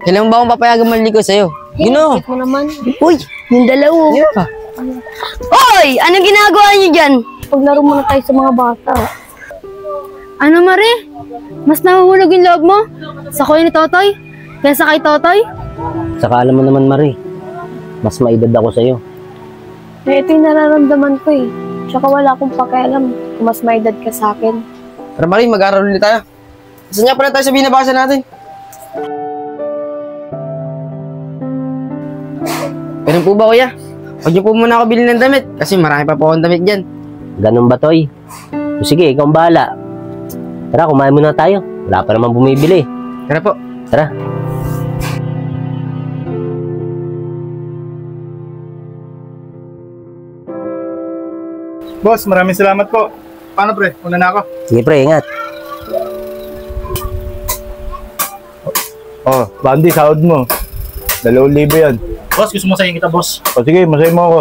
Kailan ba akong papayagan maligo sa'yo? Gino! Bakit mo naman? Uy, yung dalawa. Yeah. Hoy! Anong ginagawa niyo dyan? Paglaro muna tayo sa mga bata. Ano, Mare? Mas nahuhulog yung loob mo sa kuya ni Totoy kaysa kay Totoy? Saka alam mo naman, Marie, mas maedad ako sa'yo. Eh, ito yung nararamdaman ko eh. Tsaka wala akong pakialam kung mas may edad ka sa akin. Tara Marie, mag-aaral ulit tayo. Saan nga pala tayo sa binabasa natin? Ganun po ba, kuya? Huwag niyo po muna ako bilhin ng damit kasi marami pa po akong damit dyan. Ganun ba, Toy? O sige, ikaw ang bahala. Tara, kumain muna tayo. Wala pa naman bumibili. Tara po. Tara. Boss, maraming salamat po. Paano pre? Una na ako. Sige, pre, ingat. Oh, Bandy, sahod mo. 2,000 yan. Boss, gusto mo sayin kita, boss? O sige, masahin mo ako.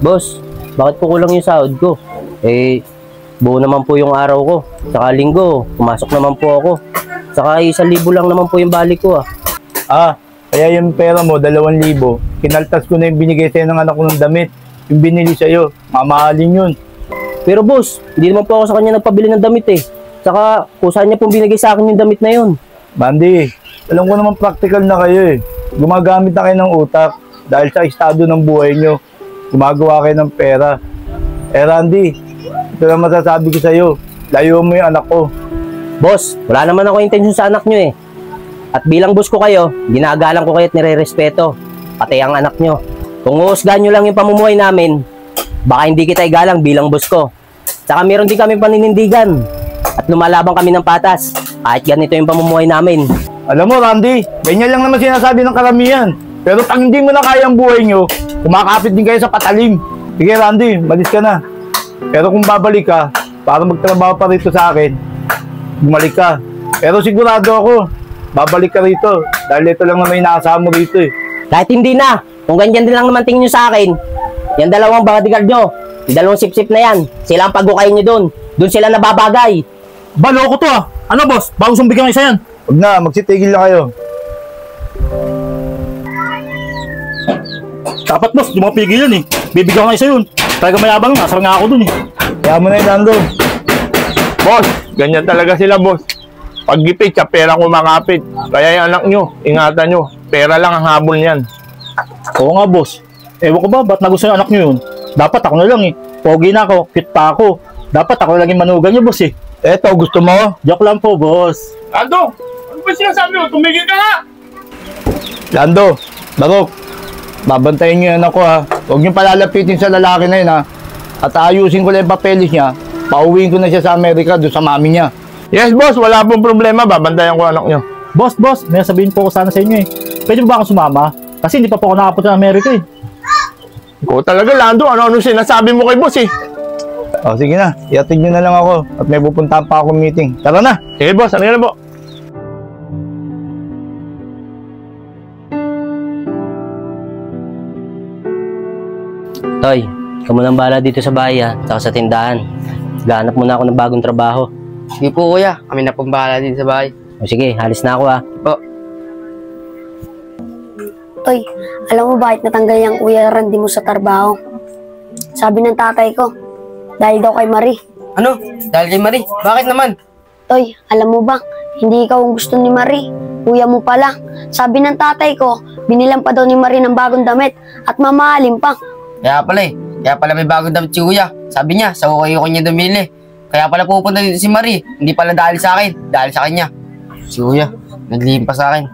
Boss, bakit po kulang yung sahod ko? Eh, buo naman po yung araw ko. Saka linggo, pumasok naman po ako. Saka 1,000 lang naman po yung balik ko, ah. Ah, kaya yung pera mo, 2,000. Kinaltas ko na yung binigay sa'yo ng anak ko ng damit. Yung binili sa'yo, mamahalin yun. Pero boss, hindi naman po ako sa kanya nagpabili ng damit eh. Saka, kung saan niya pong binigay sa akin yung damit na yun. Bandy, alam ko naman practical na kayo eh. Gumagamit na kayo ng utak dahil sa estado ng buhay nyo. Gumagawa kayo ng pera. Eh Randy, ito lang masasabi ko sa'yo. Layo mo yung anak ko. Boss, wala naman ako intensyon sa anak nyo eh. At bilang boss ko kayo, ginagalang ko kayo at nire-respeto. Pati ang anak nyo. Kung uusgahan nyo lang yung pamumuhay namin, baka hindi kita igalang bilang boss ko. Saka meron din kami paninindigan. At lumalabang kami ng patas. Kahit ganito yung pamumuhay namin. Alam mo Randy, ganyan lang naman sinasabi ng karamihan. Pero pag hindi mo na kaya ang buhay nyo, kumakapit din kayo sa patalim. Sige Randy, malis ka na. Pero kung babalik ka, para magtrabaho pa rito sa akin, bumalik ka. Pero sigurado ako, babalik ka rito. Dahil ito lang naman inaasahan mo rito eh. Kahit hindi na, kung ganyan din lang naman tingin nyo sa akin, yung dalawang bodyguard nyo, yung dalawang sip-sip na yan, sila ang paghukayin nyo dun. Dun sila nababagay. Baloko to ah! Ano, boss? Bago siyang bigyan isa yan. Huwag na, magsitigil na kayo. Dapat, boss, di mo pigil yun eh. Bibigyan ko isa yun. Talaga mayabang nga, asar nga ako dun eh. Kaya mo na yun, Nando. Boss, ganyan talaga sila, boss. Pag gipit siya, pera kumakapit. Kaya yung anak nyo, ingatan nyo. Pera lang ang habol niyan. Oo nga, boss. Ewan ko ba, ba't nagusto yung anak nyo yun? Dapat ako na lang eh. Pogi na ako, cute pa ako. Dapat ako na lang yung manugan nyo, boss eh. Eto, gusto mo? Joke lang po, boss. Lando, ano ba sinasabi mo? Tumigil ka nga! Lando, Barok, babantayin niyo yan ako ha. Huwag niyo palalapitin sa lalaki na yun ha. At ayusin ko lang yung papeles niya. Pauwiin ko na siya sa Amerika doon sa mami niya. Yes, boss, wala pong problema. Babantayan ko anak nyo. Boss, may sabihin po ko sana sa inyo eh. Pwede ba ako sumama? Kasi hindi pa po ako nakapunta ng Amerika eh. Ikaw talaga, Lando. Ano sinasabi mo kay boss eh? O sige na, iatid niyo na lang ako. At may pupuntahan pa ako meeting. Tara na! Sige, boss. Ano yan po? Toy, ikaw mo nang bahala dito sa bahay ha, saka sa tindahan. Gahanap muna ako ng bagong trabaho. Sige po kuya, kami na pong bahala din sa bahay. O sige, halis na ako ha. Po. Toy, alam mo bakit natanggal yung kuya Randy mo sa trabaho? Sabi ng tatay ko, dahil daw kay Marie. Ano? Dahil kay Marie? Bakit naman? Toy, alam mo ba, hindi ikaw ang gusto ni Marie. Kuya mo pala. Sabi ng tatay ko, binilang pa daw ni Marie ng bagong damit at mamahalin pa. Kaya pala eh. Kaya pala may bagong damit si kuya. Sabi niya, sa ukayo ko niya dumili. Kaya pala pupunta dito si Marie. Hindi pala dahil sa akin, dahil sa kanya. Si kuya, naglihim pa sa akin.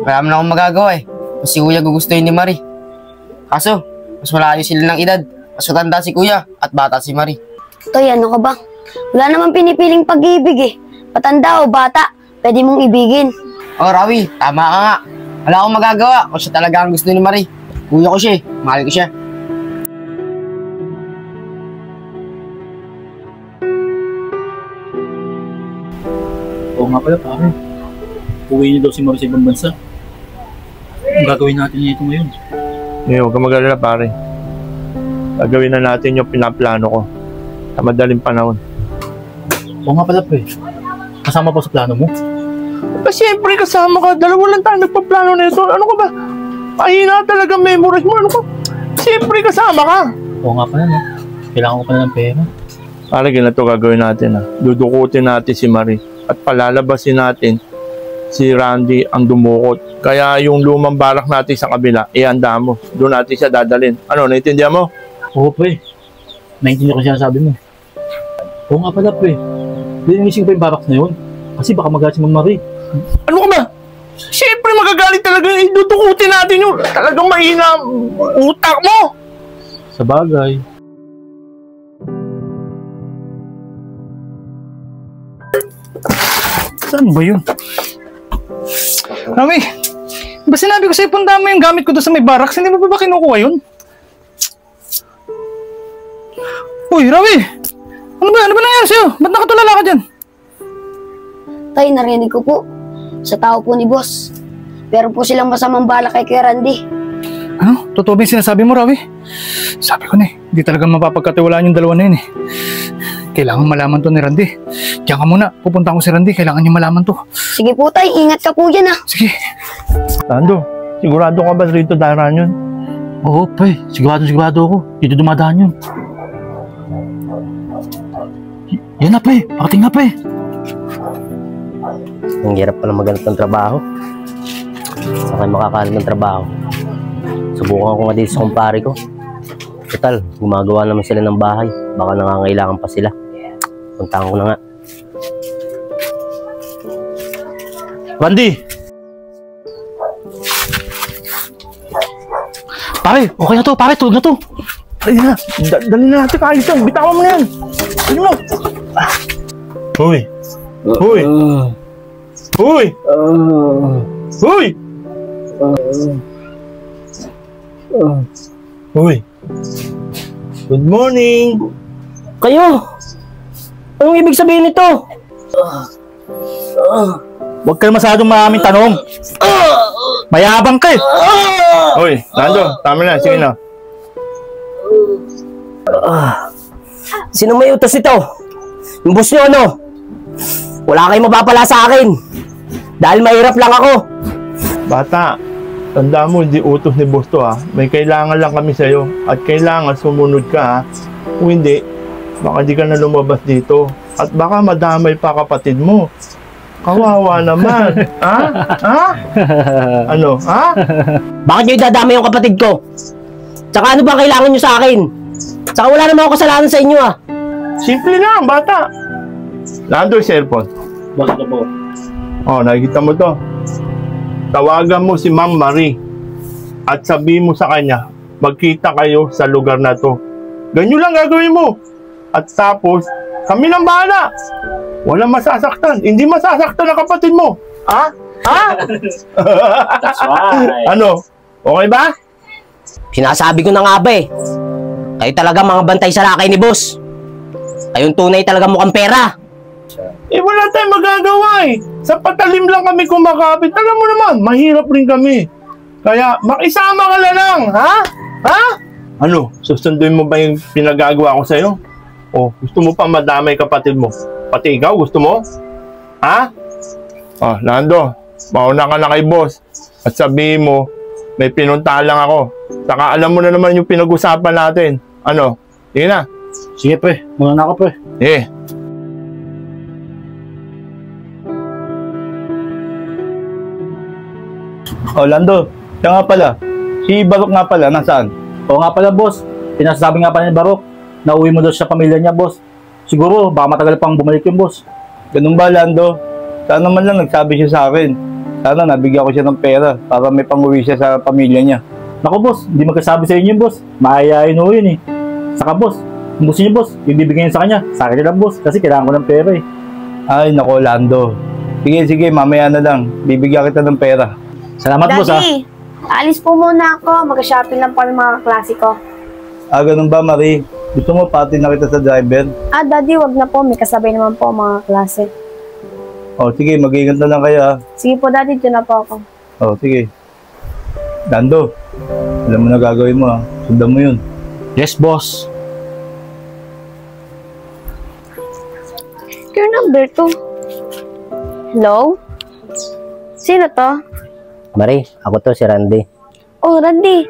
Wala mo na akong magagawa eh. Mas si kuya gugustuhin ni Marie. Kaso, mas malayo sila ng edad. Mas matanda si kuya at bata si Marie. Toy, ano ka ba? Wala namang pinipiling pag-ibig eh. Patanda o bata, pwede mong ibigin. Oh, Rawi, tama ka nga. Wala akong magagawa kung siya talaga ang gusto ni Marie. Kuya ko siya eh. Mahal ko siya. Oo nga pala, pare. Uwi niyo daw si Marie sa ibang bansa. Ang gagawin natin nito ngayon? Huwag ka mag-alala, pare. Gagawin na natin yung pinaplano ko sa madaling panahon. Oo nga pala, pre. kasama po sa plano mo. Siyempre kasama ka. Dalawa lang tayo nagpaplano na ito. Ano ka ba? Mahina talaga memories mo. Ano ka? Siyempre kasama ka. Oo nga pala, no? Kailangan ko pala ng pera. Para ganito gagawin natin ha. Dudukutin natin si Marie at palalabasin natin si Randy ang dumukot. Kaya yung lumang barak natin sa kabila, ihanda mo. Doon natin siya dadalhin. Ano, naiintindihan mo? Oo, pre. Naintindihan ko siya sabi mo. Oo nga pala, pre. Linisin ko yung barracks na yun. Kasi baka magalit si Ma'am Marie. Ano ka ba? Siyempre magagalit talaga. Dudukutin natin yun. Talagang mahina ang utak mo. Sa bagay. Saan ba yun? Rami, ba sinabi ko sa'yo punta mo yung gamit ko doon sa may barracks? Hindi mo ba kinukuha yun? Uy, Rami! Ano ba nangyari sa'yo? Ba't nakatulala ka dyan? Tay, narinig ko po. Sa tao po ni boss. Pero po silang masamang balak kay Kuya Randy. Ano? Totoo ba yung sinasabi mo, Rawi? Sabi ko na hindi talaga mapapagkatiwalaan yung dalawa na yun Kailangan malaman to ni Randy. Diyan ka muna, pupunta ko si Randy, kailangan niya malaman to. Sige po tay, ingat ka po dyan Sige. Lando, sigurado ka ba rito daraan yun? Oo, pre. Sigurado ako. Dito dumadaan yun. Yan na, pre. Pakating na, pre. Ang hirap pala maghanap ng trabaho. Saan kayo makakahanap ng trabaho? Subukan ko nga dito sa kumpare ko. Total, gumagawa naman sila ng bahay. Baka nangangailangan pa sila. Puntahan ko na nga. Randy! Pare, okay na to. Pare, tulog na to. Dali na. Dali na natin kahit yan. Bitawan mo na yan. Dali mo. Hoy. Hoy. Hoy. Hoy. Hoy. Good morning. Kayo! Anong ibig sabihin nito? Huwag ka na masyadong maraming tanong. Mayabang ka Hoy, Lando, tama na. Sige na. Sino may utos ito? Yung boss nyo ano? Wala kayong mapapala sa akin. Dahil mahirap lang ako. Bata, tanda mo, hindi utos ni boss to ha. May kailangan lang kami sa'yo. At kailangan sumunod ka ha. Kung hindi, baka di ka na lumabas dito. At baka madamay pa kapatid mo. Kawawa naman. Ha? Ha? Ano? Ha? Bakit nyo idadama yung kapatid ko? Tsaka ano ba kailangan nyo sa akin? Tsaka wala naman ako kasalanan sa inyo Simple lang, bata. Lando yung cellphone. Bakit po? Oh, nakikita mo to. Tawagan mo si Ma'am Marie. At sabihin mo sa kanya, magkita kayo sa lugar na to. Ganyan lang gagawin mo. At tapos, kami nang bahala. Walang masasaktan. Hindi masasaktan ang kapatid mo. Ha? Ha? That's right. Ano? Okay ba? Sinasabi ko na nga ba Kayo talaga mga bantay sa lakay ni boss. Kayong tunay talaga mukhang pera. Wala tayong magagawa Sa patalim lang kami kumakapit. Alam mo naman, mahirap rin kami. Kaya, makisama ka na lang, ha? Ha? Ano? Susunduin mo ba yung pinagagawa ko sa'yo? O, gusto mo pa madamay kapatid mo? Pati ikaw, gusto mo? Ha? Oh, Lando, mauna ka na kay boss. At sabihin mo, may pinuntahan lang ako. Saka alam mo na naman yung pinag-usapan natin. Ano? Sige na. Sige, pre. Muna na ako, pre. Oh, Lando, siya nga pala. Si Barok nga pala, nasaan? Oo nga pala, boss. Pinasasabi nga pala ni Barok na uwi mo daw sa pamilya niya, boss. Siguro, baka matagal pang bumalik yung boss. Ganun ba, Lando? Sana man lang nagsabi siya sa akin. Sana nabigyan ko siya ng pera para may pang-uwi siya sa pamilya niya. Naku, boss. Hindi magkasabi sa inyo, boss. Maayain ho yun Saka, boss. Kung gusto niyo, boss, yung bibigyan sa kanya. Sa akin lang, boss. Kasi kailangan ko ng pera Ay, nako, Lando. Sige, mamaya na lang. Bibigyan kita ng pera. Salamat, boss, ha. Daddy, alis po muna ako. Mag-shopping lang po ng mga klase ko. Ganun ba, Marie? Gusto mo pati na kita sa driver? Daddy, wag na po. May kasabay naman po mga klase. Oh, sige, mag-ingat na lang kayo, ha. Sige po, Daddy. Diyan na po ako. Oh, sige. Lando, alam mo na gagawin mo, ha. Sundan mo yun. Yes, boss. Your number 2. Hello? Sino to? Marie, ako to si Randy. Oh, Randy.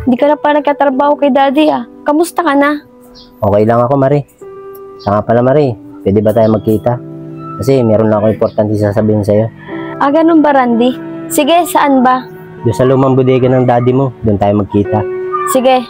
Hindi ka na pa nagkatrabaho kay Daddy ah. Kamusta ka na? Okay lang ako, Marie. Saka pala, Marie, pwede ba tayo magkita? Kasi meron lang ako importante sasabihin sa'yo. Ah, ganun ba, Randy? Sige, saan ba? Doon sa lumang bodega ng daddy mo, doon tayo magkita. Sige.